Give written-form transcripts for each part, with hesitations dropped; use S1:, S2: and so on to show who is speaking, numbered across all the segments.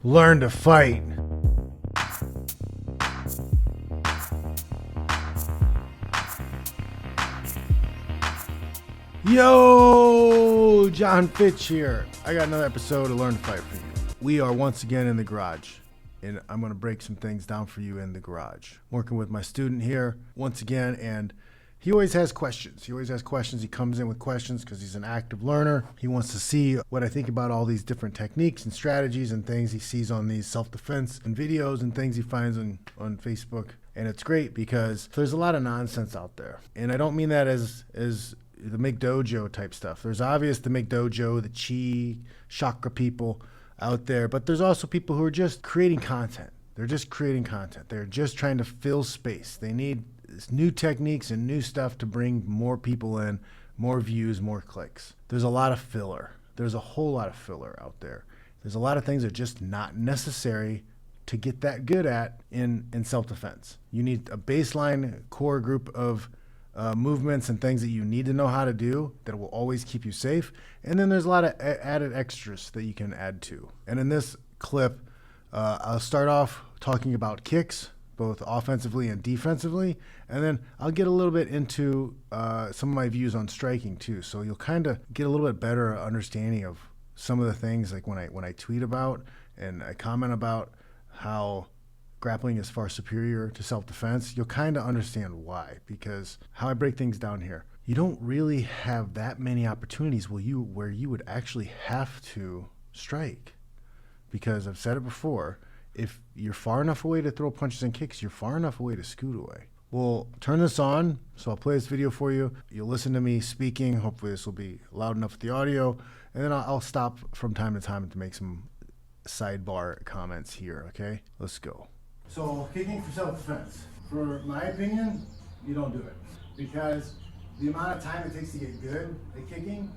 S1: Learn to fight. Yo, John Fitch here. I got another episode of Learn to Fight for you. We are once again in the garage, and I'm going to break some things down for you in the garage. Working with my student here once again, and he always has questions. He comes in with questions because he's an active learner. He wants to see what I think about all these different techniques and strategies and things he sees on these self-defense and videos and things he finds on Facebook. And it's great because there's a lot of nonsense out there. And I don't mean that as the McDojo type stuff. There's obvious the McDojo, the chi, chakra people out there, but there's also people who are just creating content. They're just creating content. They're just trying to fill space. They need new techniques and new stuff to bring more people in, more views, more clicks. There's a lot of filler. There's a whole lot of filler out there. There's a lot of things that are just not necessary to get that good at in self-defense. You need a baseline core group of movements and things that you need to know how to do that will always keep you safe. And then there's a lot of added extras that you can add to. And in this clip, I'll start off talking about kicks, both offensively and defensively. And then I'll get a little bit into some of my views on striking too. So you'll kind of get a little bit better understanding of some of the things, like when I tweet about and I comment about how grappling is far superior to self-defense, you'll kind of understand why. Because how I break things down here, you don't really have that many opportunities where you would actually have to strike. Because I've said it before, if you're far enough away to throw punches and kicks, you're far enough away to scoot away. We'll turn this on, so I'll play this video for you. You'll listen to me speaking. Hopefully this will be loud enough with the audio. And then I'll stop from time to time to make some sidebar comments here, okay? Let's go. So kicking for self-defense, for my opinion, you don't do it. Because the amount of time it takes to get good at kicking,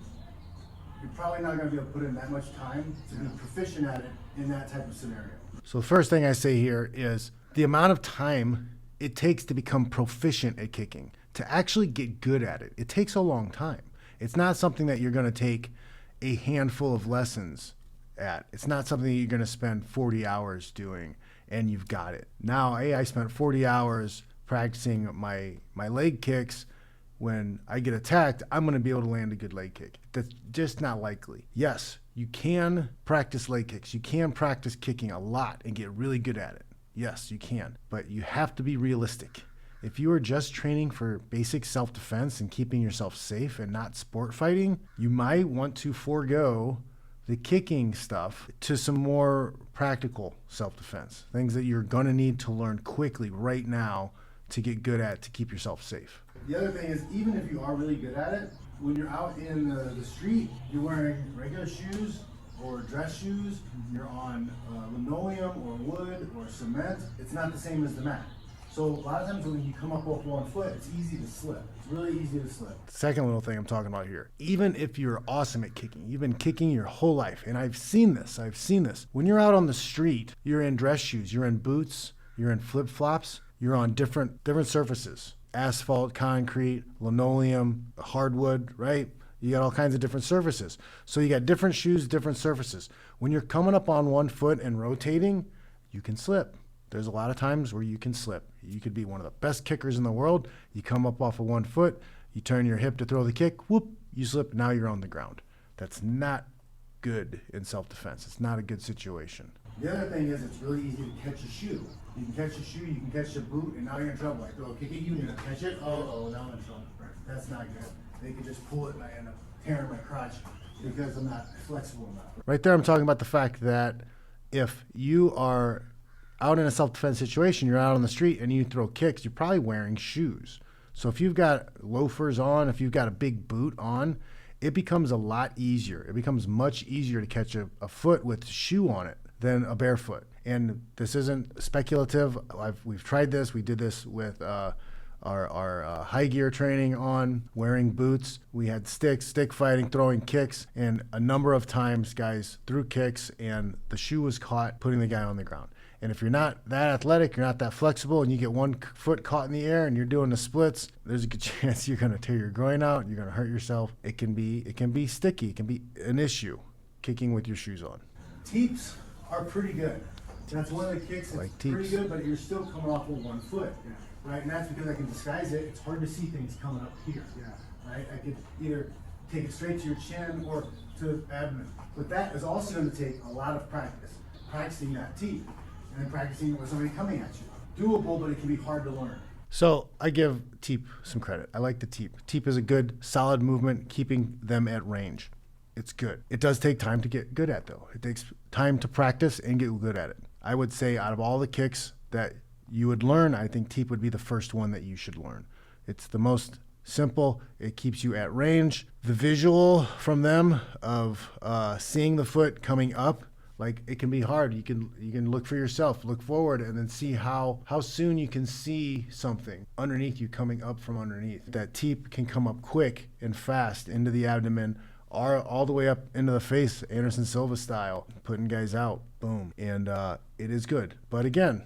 S1: you're probably not going to be able to put in that much time to be proficient at it in that type of scenario. So the first thing I say here is the amount of time it takes to become proficient at kicking, to actually get good at it, it takes a long time. It's not something that you're going to take a handful of lessons at. It's not something that you're going to spend 40 hours doing and you've got it. Now, I spent 40 hours practicing my leg kicks. When I get attacked, I'm going to be able to land a good leg kick. That's just not likely. Yes, you can practice leg kicks. You can practice kicking a lot and get really good at it. Yes, you can. But you have to be realistic. If you are just training for basic self-defense and keeping yourself safe and not sport fighting, you might want to forego the kicking stuff to some more practical self-defense, things that you're going to need to learn quickly right now to get good at to keep yourself safe. The other thing is, even if you are really good at it, when you're out in the street, you're wearing regular shoes or dress shoes, you're on linoleum or wood or cement, it's not the same as the mat. So a lot of times when you come up off one foot, it's easy to slip. It's really easy to slip. Second little thing I'm talking about here, even if you're awesome at kicking, you've been kicking your whole life, and I've seen this. When you're out on the street, you're in dress shoes, you're in boots, you're in flip-flops, you're on different surfaces. Asphalt, concrete, linoleum, hardwood, right? You got all kinds of different surfaces. So you got different shoes, different surfaces. When you're coming up on one foot and rotating, you can slip. There's a lot of times where you can slip. You could be one of the best kickers in the world. You come up off of one foot, you turn your hip to throw the kick, whoop, you slip, now you're on the ground. That's not good in self-defense. It's not a good situation. The other thing is it's really easy to catch a shoe. You can catch a shoe, you can catch a boot, and now you're in trouble. I throw a kick at you, and you're gonna catch it. Oh, now I'm in trouble. That's not good. They can just pull it, and I end up tearing my crotch because I'm not flexible enough. Right there, I'm talking about the fact that if you are out in a self-defense situation, you're out on the street, and you throw kicks, you're probably wearing shoes. So if you've got loafers on, if you've got a big boot on, it becomes a lot easier. It becomes much easier to catch a foot with a shoe on it than a barefoot. And this isn't speculative. We've tried this. We did this with our high gear training on, wearing boots. We had sticks, stick fighting, throwing kicks, and a number of times guys threw kicks and the shoe was caught, putting the guy on the ground. And if you're not that athletic, you're not that flexible, and you get one foot caught in the air and you're doing the splits, there's a good chance you're going to tear your groin out. You're going to hurt yourself. It can be sticky. It can be an issue kicking with your shoes on. Teeps are pretty good. That's one of the kicks that's
S2: Like
S1: pretty
S2: teeps.
S1: good, but you're still coming off with 1 foot. Right? And that's because I can disguise it. It's hard to see things coming up here. Right? I could either take it straight to your chin or to abdomen. But that is also going to take a lot of practice. Practicing that teep and then practicing it with somebody coming at you. Doable, but it can be hard to learn. So I give teep some credit. I like the teep. Teep is a good, solid movement, keeping them at range. It's good. It does take time to get good at, though. It takes time to practice and get good at it. I would say out of all the kicks that you would learn, I think teep would be the first one that you should learn. It's the most simple. It keeps you at range. The visual from them of seeing the foot coming up, like it can be hard. You can look for yourself, look forward, and then see how soon you can see something underneath you coming up from underneath. That teep can come up quick and fast into the abdomen, or all the way up into the face, Anderson Silva style, putting guys out. Boom. And it is good. But again,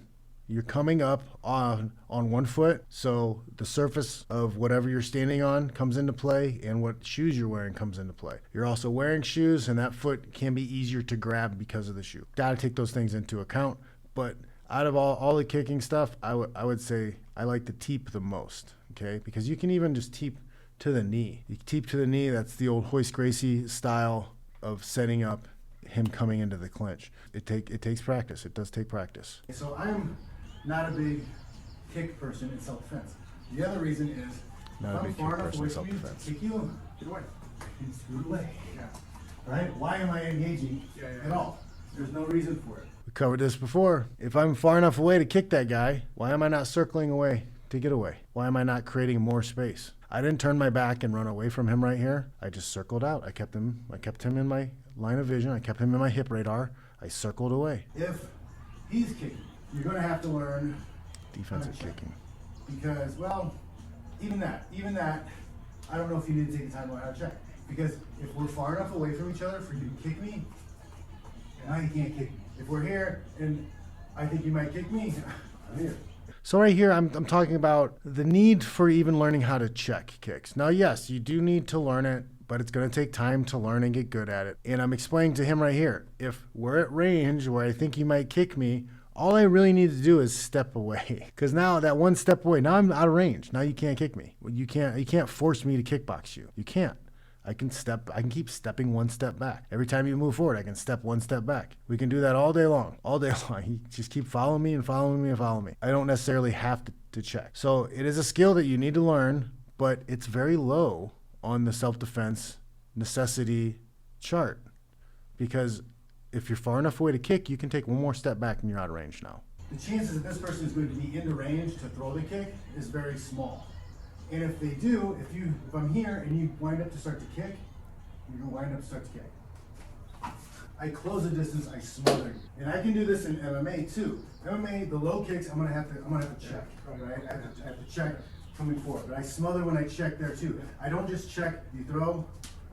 S1: you're coming up on 1 foot, so the surface of whatever you're standing on comes into play, and what shoes you're wearing comes into play. You're also wearing shoes, and that foot can be easier to grab because of the shoe. Got to take those things into account. But out of all the kicking stuff, I would say I like the teep the most, okay? Because you can even just teep to the knee. You teep to the knee, that's the old Hoist Gracie style of setting up him coming into the clinch. It takes practice. It does take practice. So I'm not a big kick person in self-defense. The other reason is
S2: Not a big kick person in self-defense.
S1: Kick you, get away. And scoot away. Right? Why am I engaging at all? There's no reason for it. We covered this before. If I'm far enough away to kick that guy, why am I not circling away to get away? Why am I not creating more space? I didn't turn my back and run away from him right here. I just circled out. I kept him in my line of vision. I kept him in my hip radar. I circled away. If he's kicking, you're going to have to learn
S2: defensive kicking.
S1: Because, well, even that, I don't know if you need to take the time to learn how to check. Because if we're far enough away from each other for you to kick me, now you can't kick me. If we're here and I think you might kick me, I'm here. So right here, I'm talking about the need for even learning how to check kicks. Now, yes, you do need to learn it, but it's going to take time to learn and get good at it. And I'm explaining to him right here, if we're at range where I think you might kick me, all I really need to do is step away. Because now that one step away, now I'm out of range. Now you can't kick me. You can't force me to kickbox you. You can't. I can keep stepping 1 step back. Every time you move forward, I can step 1 step back. We can do that all day long. All day long. You just keep following me and following me and following me. I don't necessarily have to check. So it is a skill that you need to learn, but it's very low on the self-defense necessity chart. Because if you're far enough away to kick, you can take 1 more step back and you're out of range now. The chances that this person is going to be into range to throw the kick is very small. And if they do, if I'm here and you wind up to start to kick, you're going to wind up to start to kick. I close the distance, I smother you. And I can do this in MMA too. MMA, the low kicks, I'm gonna have to check, right? I have to check coming forward. But I smother when I check there too. I don't just check, you throw,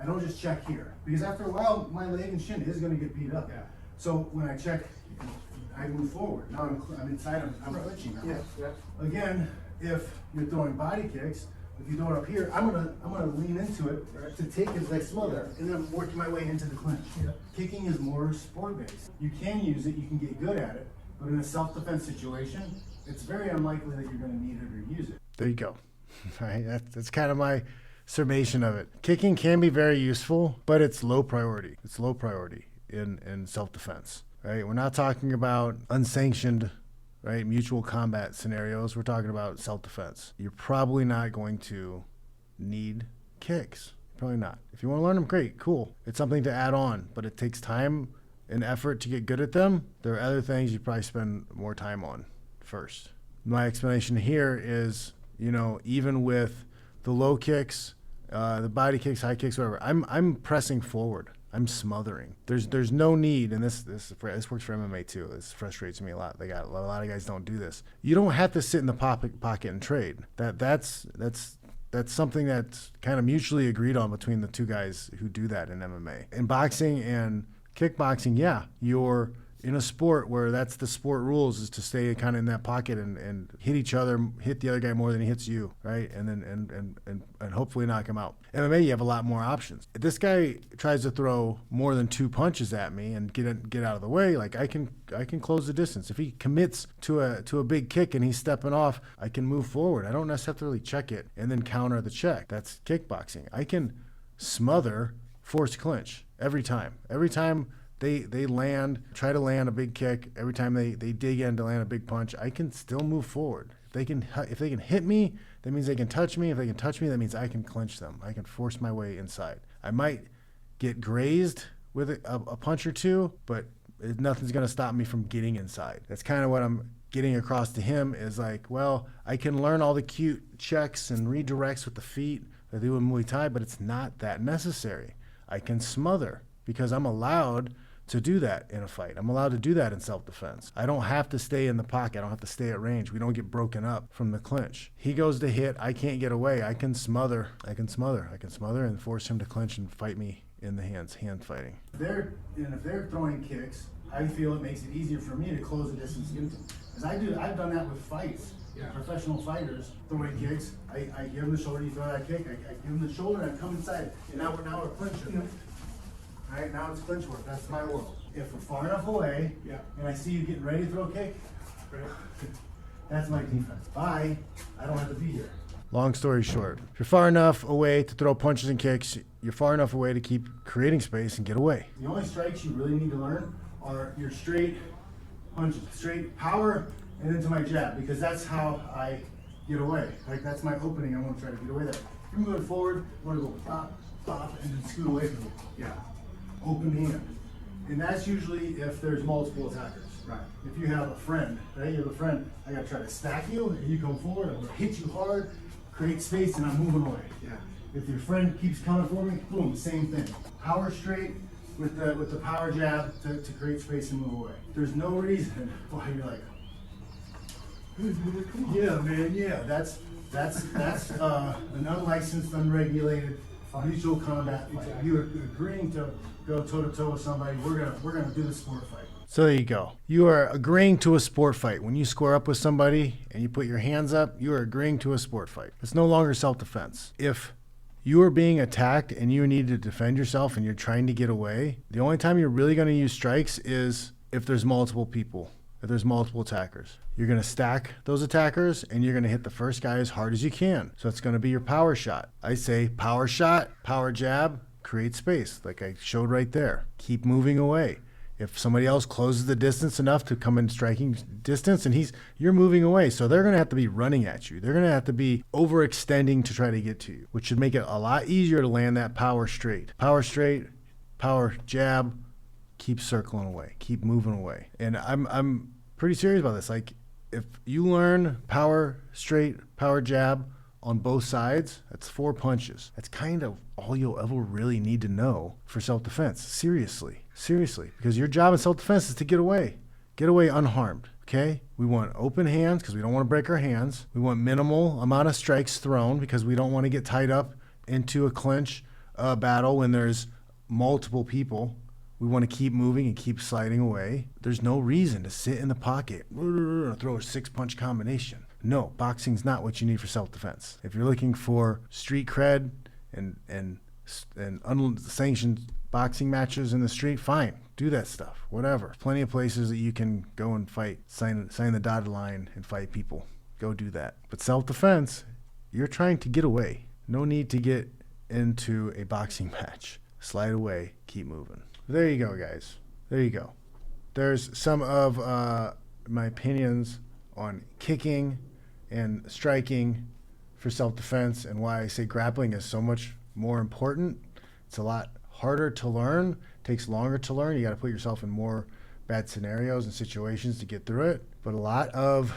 S1: I don't just check here. Because after a while, my leg and shin is gonna get beat up. Yeah. So when I check, I move forward. Now I'm inside, I'm clinching now. Again, if you're throwing body kicks, if you throw it up here, I'm gonna lean into it to take his leg smother, and then I'm working my way into the clinch. Kicking is more sport-based. You can use it, you can get good at it, but in a self-defense situation, it's very unlikely that you're gonna need it or use it. There you go. All right, that's kind of my summation of it. Kicking can be very useful, but it's low priority. It's low priority in self-defense. Right? We're not talking about unsanctioned, right, mutual combat scenarios. We're talking about self-defense. You're probably not going to need kicks. Probably not. If you want to learn them, great, cool. It's something to add on, but it takes time and effort to get good at them. There are other things you probably spend more time on first. My explanation here is, even with the low kicks, the body kicks, high kicks, whatever, I'm pressing forward. I'm smothering. There's no need, and this works for MMA too. This frustrates me a lot. A lot of guys don't do this. You don't have to sit in the pocket and trade. That's something that's kind of mutually agreed on between the two guys who do that in MMA. In boxing and kickboxing, yeah, you're in a sport where that's the sport rules, is to stay kind of in that pocket and hit each other, hit the other guy more than he hits you, right? And then and hopefully knock him out. MMA, you have a lot more options. If this guy tries to throw more than 2 punches at me and get out of the way, like I can close the distance. If he commits to a big kick and he's stepping off, I can move forward. I don't necessarily check it and then counter the check. That's kickboxing. I can smother force clinch every time. Every time they try to land a big kick, every time they dig in to land a big punch, I can still move forward. If they can hit me, that means they can touch me. If they can touch me, that means I can clinch them. I can force my way inside. I might get grazed with a punch or two, but nothing's going to stop me from getting inside. That's kind of what I'm getting across to him, is like, well, I can learn all the cute checks and redirects with the feet that they do in Muay Thai, but it's not that necessary. I can smother because I'm allowed to do that in a fight. I'm allowed to do that in self-defense. I don't have to stay in the pocket. I don't have to stay at range. We don't get broken up from the clinch. He goes to hit. I can't get away. I can smother and force him to clinch and fight me in the hand fighting. If they're throwing kicks, I feel it makes it easier for me to close the distance into them. Because I've done that with fights. Yeah. Professional fighters throwing kicks. I give them the shoulder, you throw that kick, I give them the shoulder, and I come inside. And now we're clinching. Yeah. All right, now it's clinch work. That's my world. If we're far enough away, and I see you getting ready to throw a kick, that's my defense. Bye. I don't have to be here. Long story short, if you're far enough away to throw punches and kicks, you're far enough away to keep creating space and get away. The only strikes you really need to learn are your straight punches, straight power, and into my jab, because that's how I get away. Like, that's my opening. I want to try to get away there. If you're moving forward, I want to go pop, pop, and then scoot away from you. Yeah. Open hand. And that's usually if there's multiple attackers. Right. If you have a friend, right? You have a friend, I gotta try to stack you, and you come forward, I'm gonna hit you hard, create space, and I'm moving away. Yeah. If your friend keeps coming for me, boom, same thing. Power straight with the power jab to create space and move away. There's no reason why you're like, yeah, man, yeah. That's an unlicensed, unregulated mutual combat fight. You're agreeing to go toe-to-toe with somebody. We're gonna do the sport fight. So there you go. You are agreeing to a sport fight. When you square up with somebody and you put your hands up, you are agreeing to a sport fight. It's no longer self-defense. If you are being attacked and you need to defend yourself and you're trying to get away, the only time you're really going to use strikes is if there's multiple people, if there's multiple attackers. You're going to stack those attackers and you're going to hit the first guy as hard as you can. So it's going to be your power shot. I say power shot, power jab, create space, like I showed right there. Keep moving away. If somebody else closes the distance enough to come in striking distance and you're moving away, so they're going to have to be running at you. They're going to have to be overextending to try to get to you, which should make it a lot easier to land that power straight, power jab, keep circling away, keep moving away. And I'm pretty serious about this. Like, if you learn power straight, power jab on both sides, that's 4 punches. That's kind of all you'll ever really need to know for self-defense. Seriously, because your job in self-defense is to get away unharmed, okay? We want open hands because we don't want to break our hands. We want minimal amount of strikes thrown because we don't want to get tied up into a clinch battle when there's multiple people. We want to keep moving and keep sliding away. There's no reason to sit in the pocket and throw a 6-punch combination. No, boxing's not what you need for self-defense. If you're looking for street cred and unsanctioned boxing matches in the street, fine, do that stuff, whatever. Plenty of places that you can go and fight, sign the dotted line and fight people. Go do that. But self-defense, you're trying to get away. No need to get into a boxing match. Slide away, keep moving. There you go, guys. There you go. There's some of my opinions on kicking and striking for self-defense and why I say grappling is so much more important. It's a lot harder to learn. It takes longer to learn. You got to put yourself in more bad scenarios and situations to get through it. But a lot of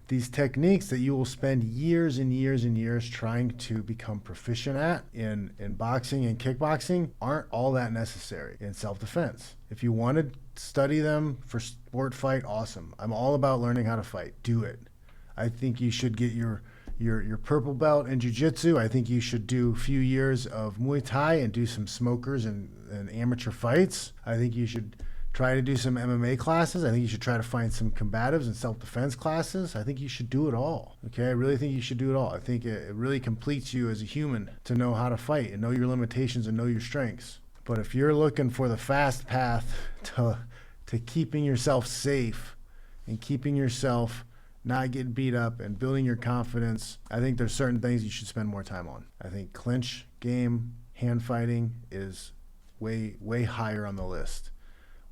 S1: these techniques that you will spend years and years and years trying to become proficient at in boxing and kickboxing aren't all that necessary in self-defense. If you want to study them for sport fight, awesome. I'm all about learning how to fight. Do it. I think you should get your purple belt in jiu-jitsu. I think you should do a few years of Muay Thai and do some smokers and amateur fights. I think you should try to do some MMA classes. I think you should try to find some combatives and self-defense classes. I think you should do it all. Okay, I really think you should do it all. I think it really completes you as a human to know how to fight and know your limitations and know your strengths. But if you're looking for the fast path to keeping yourself safe and keeping yourself not getting beat up and building your confidence, I think there's certain things you should spend more time on. I think clinch game, hand fighting is way higher on the list.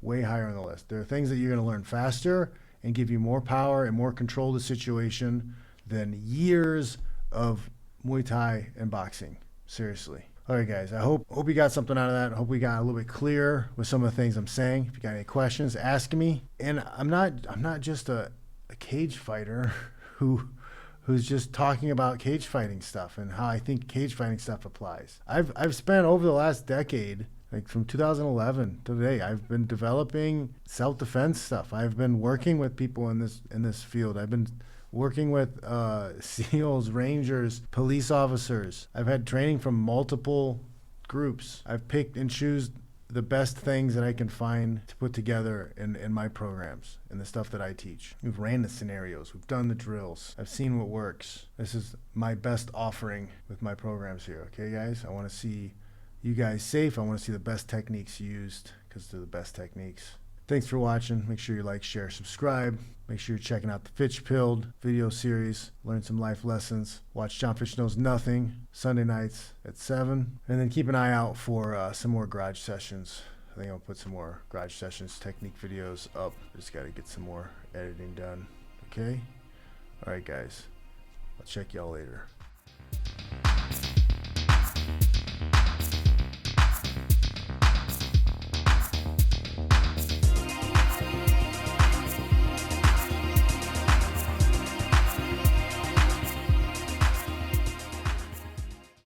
S1: Way higher on the list. There are things that you're going to learn faster and give you more power and more control of the situation than years of Muay Thai and boxing. Seriously. All right, guys, I hope you got something out of that. I hope we got a little bit clearer with some of the things I'm saying. If you got any questions, ask me. And I'm not just a cage fighter who's just talking about cage fighting stuff and how I think cage fighting stuff applies. I've spent over the last decade, like from 2011 to today, I've been developing self-defense stuff. I've been working with people in this field. I've been working with SEALs, Rangers, police officers. I've had training from multiple groups. I've picked and choose the best things that I can find to put together in my programs and the stuff that I teach. We've ran the scenarios. We've done the drills. I've seen what works. This is my best offering with my programs here. Okay, guys? I want to see you guys safe. I want to see the best techniques used because they're the best techniques. Thanks for watching. Make sure you like, share, subscribe. Make sure you're checking out the Fitch Pilled video series. Learn some life lessons. Watch John Fitch Knows Nothing Sunday nights at 7. And then keep an eye out for some more garage sessions. I think I'll put some more garage sessions technique videos up. Just got to get some more editing done. Okay? All right, guys. I'll check y'all later.